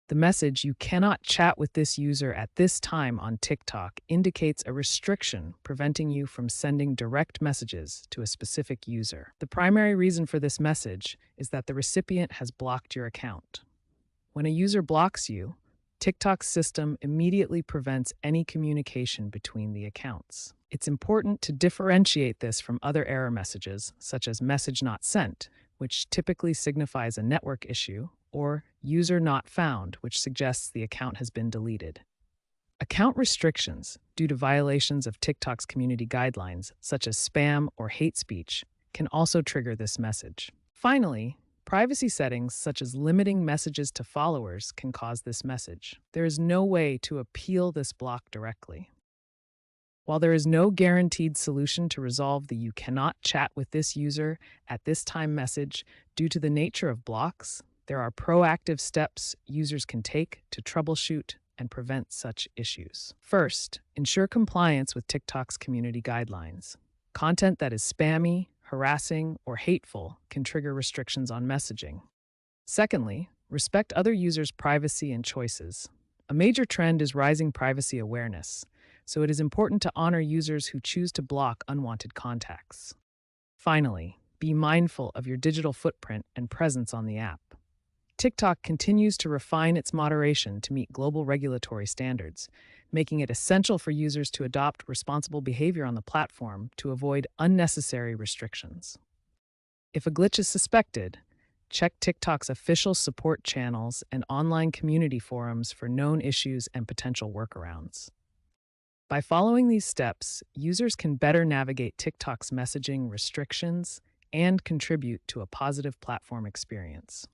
The message, "You cannot chat with this user at this time" on TikTok indicates a restriction preventing you from sending direct messages to a specific user. The primary reason for this message is that the recipient has blocked your account. When a user blocks you, TikTok's system immediately prevents any communication between the accounts. It's important to differentiate this from other error messages, such as message not sent, which typically signifies a network issue, or user not found, which suggests the account has been deleted. Account restrictions, due to violations of TikTok's community guidelines, such as spam or hate speech, can also trigger this message. Finally, privacy settings such as limiting messages to followers can cause this message. There is no way to appeal this block directly. While there is no guaranteed solution to resolve the "you cannot chat with this user at this time" message due to the nature of blocks, there are proactive steps users can take to troubleshoot and prevent such issues. First, ensure compliance with TikTok's community guidelines. Content that is spammy, harassing, or hateful can trigger restrictions on messaging. Secondly, respect other users' privacy and choices. A major trend is rising privacy awareness, so it is important to honor users who choose to block unwanted contacts. Finally, be mindful of your digital footprint and presence on the app. TikTok continues to refine its moderation to meet global regulatory standards, making it essential for users to adopt responsible behavior on the platform to avoid unnecessary restrictions. If a glitch is suspected, check TikTok's official support channels and online community forums for known issues and potential workarounds. By following these steps, users can better navigate TikTok's messaging restrictions and contribute to a positive platform experience.